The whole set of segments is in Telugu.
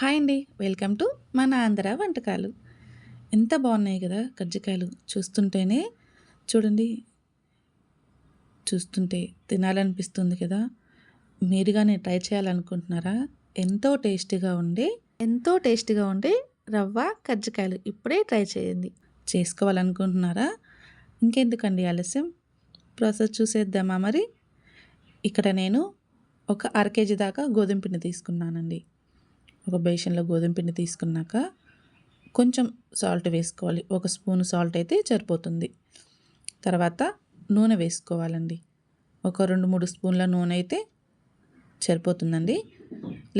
హాయ్ అండి. వెల్కమ్ టు మన ఆంధ్ర వంటకాలు. ఎంత బాగున్నాయి కదా కజ్జికాయలు. చూడండి, చూస్తుంటే తినాలనిపిస్తుంది కదా. మీరు కానీ ట్రై చేయాలనుకుంటున్నారా? ఎంతో టేస్టీగా ఉండే రవ్వ కజ్జికాయలు ఇప్పుడే ట్రై చేయండి. చేసుకోవాలనుకుంటున్నారా? ఇంకెందుకండి ఆలస్యం, ప్రాసెస్ చూసేద్దామా మరి. ఇక్కడ నేను ఒక అర కేజీ దాకా గోధుమ పిండి తీసుకున్నానండి. ఒక బేషన్లో గోధుమ పిండి తీసుకున్నాక కొంచెం సాల్ట్ వేసుకోవాలి. ఒక స్పూన్ సాల్ట్ అయితే సరిపోతుంది. తర్వాత నూనె వేసుకోవాలండి. ఒక 2-3 స్పూన్ల నూనె అయితే సరిపోతుందండి.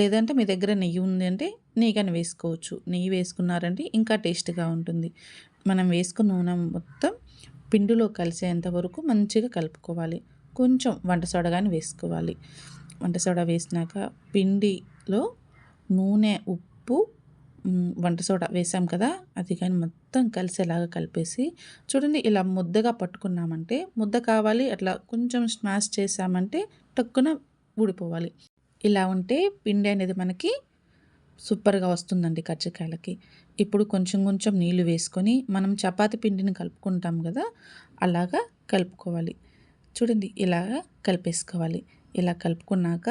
లేదంటే మీ దగ్గర నెయ్యి ఉంది అంటే నెయ్యి కానీ వేసుకోవచ్చు. నెయ్యి వేసుకున్నారంటే ఇంకా టేస్ట్గా ఉంటుంది. మనం వేసుకున్న నూనె మొత్తం పిండిలో కలిసేంత వరకు మంచిగా కలుపుకోవాలి. కొంచెం వంట సోడా కానీ వేసుకోవాలి. వంట సోడా వేసినాక పిండిలో నూనె, ఉప్పు, వంట సోడా వేసాం కదా, అది కానీ మొత్తం కలిసేలాగా కలిపేసి చూడండి. ఇలా ముద్దగా పట్టుకున్నామంటే, ముద్ద కావాలి అట్లా కొంచెం స్మాష్ చేసామంటే టక్కున ఊడిపోవాలి. ఇలా ఉంటే పిండి అనేది మనకి సూపర్గా వస్తుందండి కజ్జికాయలకి. ఇప్పుడు కొంచెం కొంచెం నీళ్ళు వేసుకొని మనం చపాతి పిండిని కలుపుకుంటాం కదా, అలాగా కలుపుకోవాలి. చూడండి, ఇలాగా కలిపేసుకోవాలి. ఇలా కలుపుకున్నాక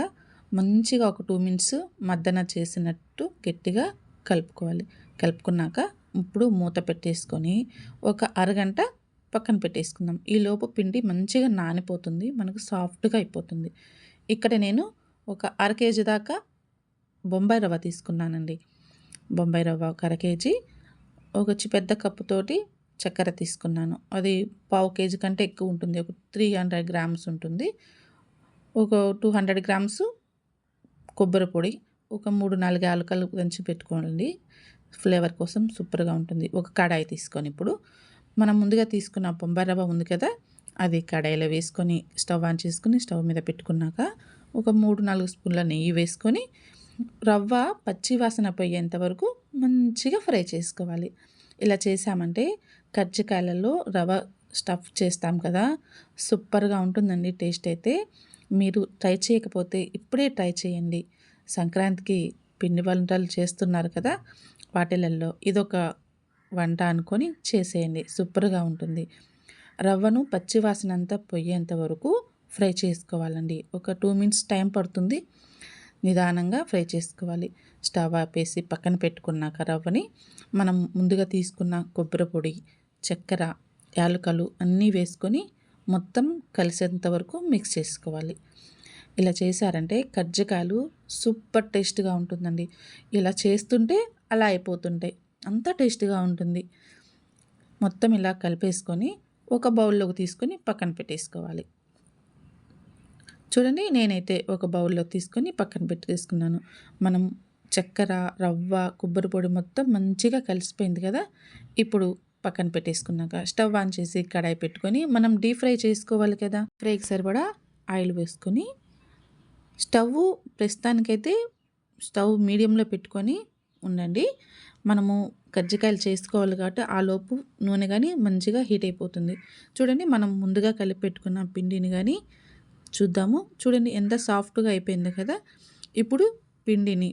మంచిగా ఒక 2 మినిట్స్ మద్దన చేసినట్టు గట్టిగా కలుపుకోవాలి. కలుపుకున్నాక ఇప్పుడు మూత పెట్టేసుకొని ఒక అరగంట పక్కన పెట్టేసుకుందాం. ఈలోపు పిండి మంచిగా నానిపోతుంది, మనకు సాఫ్ట్గా అయిపోతుంది. ఇక్కడ నేను ఒక అర కేజీ దాకా బొంబాయి రవ్వ తీసుకున్నానండి. బొంబాయి రవ్వ ఒక అర కేజీ, ఒక పెద్ద కప్పుతోటి చక్కెర తీసుకున్నాను. అది పావు కేజీ కంటే ఎక్కువ ఉంటుంది. ఒక 300 గ్రామ్స్ ఉంటుంది. ఒక 200 గ్రామ్స్ కొబ్బరి పొడి, ఒక 3-4 యాలకులు దంచి పెట్టుకోండి. ఫ్లేవర్ కోసం సూపర్గా ఉంటుంది. ఒక కడాయి తీసుకొని ఇప్పుడు మనం ముందుగా తీసుకున్న బొంబాయి రవ్వ ఉంది కదా, అది కడాయిలో వేసుకొని స్టవ్ ఆన్ చేసుకుని స్టవ్ మీద పెట్టుకున్నాక ఒక 3-4 స్పూన్ల నెయ్యి వేసుకొని రవ్వ పచ్చి వాసన పోయేంత వరకు మంచిగా ఫ్రై చేసుకోవాలి. ఇలా చేసామంటే కజ్జికాయలలో రవ్వ స్టఫ్ చేస్తాం కదా, సూపర్గా ఉంటుందండి. టేస్ట్ అయితే మీరు ట్రై చేయకపోతే ఇప్పుడే ట్రై చేయండి. సంక్రాంతికి పిండి వంటలు చేస్తున్నారు కదా, వాటిలలో ఇదొక వంట అనుకొని చేసేయండి. సూపర్గా ఉంటుంది. రవ్వను పచ్చివాసన అంతా పోయేంత వరకు ఫ్రై చేసుకోవాలండి. ఒక 2 మినిట్స్ టైం పడుతుంది. నిదానంగా ఫ్రై చేసుకోవాలి. స్టవ్ ఆపేసి పక్కన పెట్టుకున్నాక రవ్వని మనం ముందుగా తీసుకున్న కొబ్బరి పొడి, చక్కెర, యాలకులు అన్నీ వేసుకొని మొత్తం కలిసేంత వరకు మిక్స్ చేసుకోవాలి. ఇలా చేశారంటే కజ్జికాయలు సూపర్ టేస్ట్గా ఉంటుందండి. ఇలా చేస్తుంటే అలా అయిపోతుంటాయి, అంత టేస్ట్గా ఉంటుంది. మొత్తం ఇలా కలిపేసుకొని ఒక బౌల్లోకి తీసుకొని పక్కన పెట్టేసుకోవాలి. చూడండి, నేనైతే ఒక బౌల్లో తీసుకొని పక్కన పెట్టేసుకున్నాను. మనం చక్కెర, రవ్వ, కొబ్బరి పొడి మొత్తం మంచిగా కలిసిపోయింది కదా. ఇప్పుడు పక్కన పెట్టేసుకున్నాక స్టవ్ ఆన్ చేసి కడాయి పెట్టుకొని మనం డీప్ ఫ్రై చేసుకోవాలి కదా. ఫ్రైకి సరిపడా ఆయిల్ వేసుకొని ప్రస్తుతానికైతే స్టవ్ మీడియంలో పెట్టుకొని ఉండండి. మనము కజ్జికాయలు చేసుకోవాలి కాబట్టి ఆలోపు నూనె కానీ మంచిగా హీట్ అయిపోతుంది. చూడండి, మనం ముందుగా కలిపి పెట్టుకున్న పిండిని కానీ చూద్దాము. చూడండి ఎంత సాఫ్ట్గా అయిపోయింది కదా. ఇప్పుడు పిండిని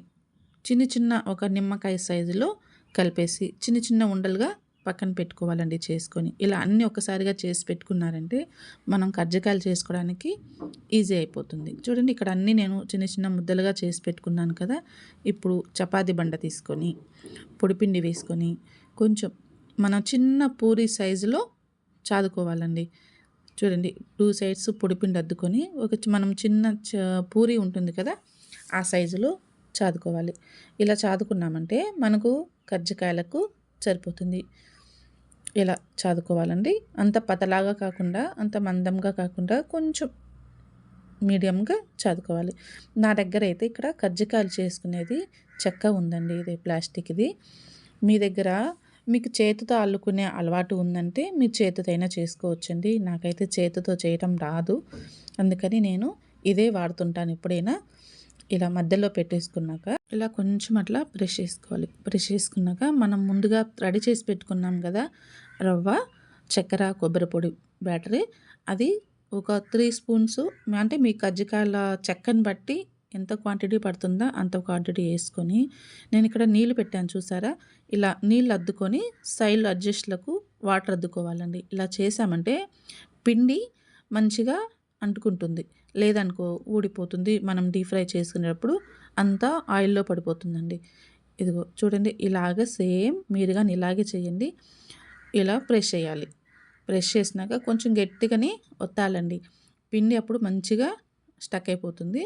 చిన్న చిన్న ఒక నిమ్మకాయ సైజులో కలిపేసి చిన్న చిన్న ఉండలుగా పక్కన పెట్టుకోవాలండి చేసుకొని. ఇలా అన్నీ ఒకసారిగా చేసి పెట్టుకున్నారంటే మనం కజ్జికాయలు చేసుకోవడానికి ఈజీ అయిపోతుంది. చూడండి, ఇక్కడ అన్నీ నేను చిన్న చిన్న ముద్దలుగా చేసి పెట్టుకున్నాను కదా. ఇప్పుడు చపాతీ బండ తీసుకొని పొడిపిండి వేసుకొని కొంచెం మనం చిన్న పూరి సైజులో చాదుకోవాలండి. చూడండి, 2 సైడ్స్ పొడిపిండి అద్దుకొని మనం చిన్న పూరి ఉంటుంది కదా, ఆ సైజులో చాదుకోవాలి. ఇలా చాదుకున్నామంటే మనకు కజ్జికాయలకు సరిపోతుంది. ఇలా చాదుకోవాలండి. అంత పతలాగా కాకుండా అంత మందంగా కాకుండా కొంచెం మీడియంగా చాదుకోవాలి. నా దగ్గర అయితే ఇక్కడ కజ్జికాయలు చేసుకునేది చెక్క ఉందండి, ఇది ప్లాస్టిక్ది. మీ దగ్గర మీకు చేతితో అల్లుకునే అలవాటు ఉందంటే మీరు చేతితో అయినా చేసుకోవచ్చండి. నాకైతే చేతితో చేయటం రాదు, అందుకని నేను ఇదే వాడుతుంటాను ఎప్పుడైనా. ఇలా మధ్యలో పెట్టేసుకున్నాక ఇలా కొంచెం అట్లా బ్రష్ చేసుకోవాలి. బ్రష్ చేసుకున్నాక మనం ముందుగా రెడీ చేసి పెట్టుకున్నాం కదా రవ్వ, చక్కెర, కొబ్బరి పొడి బ్యాటరీ, అది ఒక 3 స్పూన్స్, అంటే మీ కజ్జికాయల చెక్కని బట్టి ఎంత క్వాంటిటీ పడుతుందో అంత క్వాంటిటీ వేసుకొని నేను ఇక్కడ నీళ్ళు పెట్టాను చూసారా, ఇలా నీళ్ళు అద్దుకొని సైడ్లో అడ్జస్ట్లకు వాటర్ అద్దుకోవాలండి. ఇలా చేసామంటే పిండి మంచిగా అంటుకుంటుంది, లేదనుకో ఊడిపోతుంది. మనం డీప్ ఫ్రై చేసుకునేటప్పుడు అంతా ఆయిల్లో పడిపోతుందండి. ఇదిగో చూడండి, ఇలాగ సేమ్ మీరు కానీ ఇలాగే చేయండి. ఇలా ప్రెస్ చేయాలి. ప్రెస్ చేసినాక కొంచెం గట్టిగానే ఒత్తాలండి. పిండి అప్పుడు మంచిగా స్టక్ అయిపోతుంది.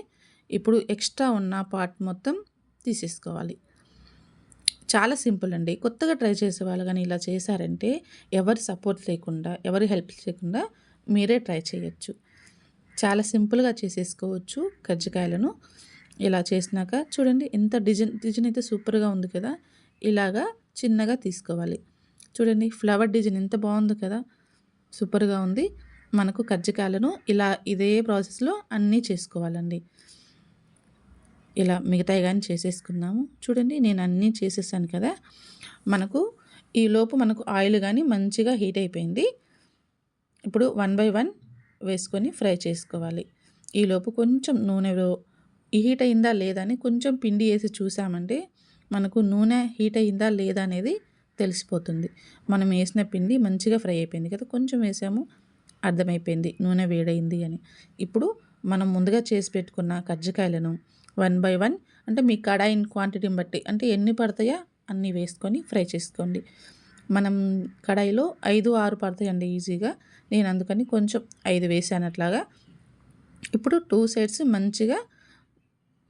ఇప్పుడు ఎక్స్ట్రా ఉన్న పార్ట్ మొత్తం తీసేసుకోవాలి. చాలా సింపుల్ అండి. కొత్తగా ట్రై చేసేవాళ్ళు కానీ ఇలా చేశారంటే ఎవరి సపోర్ట్ లేకుండా, ఎవరి హెల్ప్ లేకుండా మీరే ట్రై చేయొచ్చు. చాలా సింపుల్గా చేసేసుకోవచ్చు కజ్జికాయలను. ఇలా చేసినాక చూడండి ఎంత డిజైన్ అయితే సూపర్గా ఉంది కదా. ఇలాగా చిన్నగా తీసుకోవాలి. చూడండి ఫ్లవర్ డిజైన్ ఎంత బాగుంది కదా, సూపర్గా ఉంది. మనకు కజ్జికాయలను ఇలా ఇదే ప్రాసెస్లో అన్నీ చేసుకోవాలండి. ఇలా మిగతాయి కానీ చేసేసుకున్నాము. చూడండి నేను అన్నీ చేసేసాను కదా. మనకు ఈలోపు మనకు ఆయిల్ కానీ మంచిగా హీట్ అయిపోయింది. ఇప్పుడు 1 బై 1 వేసుకొని ఫ్రై చేసుకోవాలి. ఈలోపు కొంచెం నూనెలో హీట్ అయిందా లేదా అని కొంచెం పిండి వేసి చూసామంటే మనకు నూనె హీట్ అయిందా లేదా అనేది తెలిసిపోతుంది. మనం వేసిన పిండి మంచిగా ఫ్రై అయిపోయింది కదా, కొంచెం వేసాము అర్థమైపోయింది నూనె వేడైంది అని. ఇప్పుడు మనం ముందుగా చేసి పెట్టుకున్న కజ్జికాయలను 1 బై 1 అంటే మీ కడాయి క్వాంటిటీని బట్టి అంటే ఎన్ని పడతాయో అన్నీ వేసుకొని ఫ్రై చేసుకోండి. మనం కడాయిలో 5, 6 పడతాయండి ఈజీగా. నేను అందుకని కొంచెం 5 వేసాను అట్లాగా. ఇప్పుడు 2 సైడ్స్ మంచిగా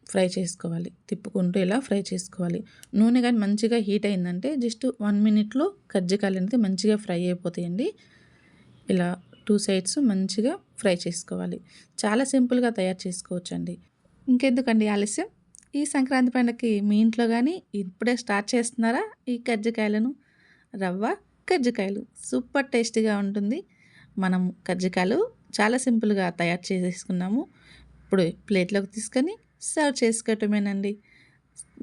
ఫ్రై చేసుకోవాలి. తిప్పుకుంటూ ఇలా ఫ్రై చేసుకోవాలి. నూనె కానీ మంచిగా హీట్ అయిందంటే జస్ట్ 1 మినిట్లో కజ్జికాయలు అనేది మంచిగా ఫ్రై అయిపోతాయండి. ఇలా 2 సైడ్స్ మంచిగా ఫ్రై చేసుకోవాలి. చాలా సింపుల్గా తయారు చేసుకోవచ్చండి. ఇంకెందుకండి ఆలస్యం, ఈ సంక్రాంతి పండుగకి మీ ఇంట్లో కానీ ఇప్పుడే స్టార్ట్ చేస్తున్నారా ఈ కజ్జికాయలను? రవ్వ కజ్జికాయలు సూపర్ టేస్టీగా ఉంటుంది. మనం కజ్జికాయలు చాలా సింపుల్గా తయారు చేసేసుకున్నాము. ఇప్పుడు ప్లేట్లోకి తీసుకొని సర్వ్ చేసుకోవటమేనండి.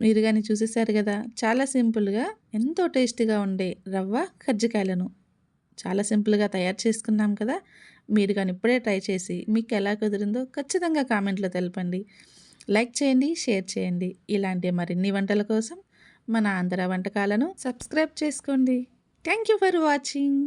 మీరు కానీ చూసేసారు కదా, చాలా సింపుల్గా ఎంతో టేస్టీగా ఉండే రవ్వ కజ్జికాయలను చాలా సింపుల్గా తయారు చేసుకున్నాం కదా. మీరు కానీ ఇప్పుడే ట్రై చేసి మీకు ఎలా కుదిరిందో ఖచ్చితంగా కామెంట్లో తెలపండి. లైక్ చేయండి, షేర్ చేయండి. ఇలాంటి మరిన్ని వంటల కోసం మన ఆంధ్ర వంటకాలను సబ్స్క్రైబ్ చేసుకోండి. Thank you for watching.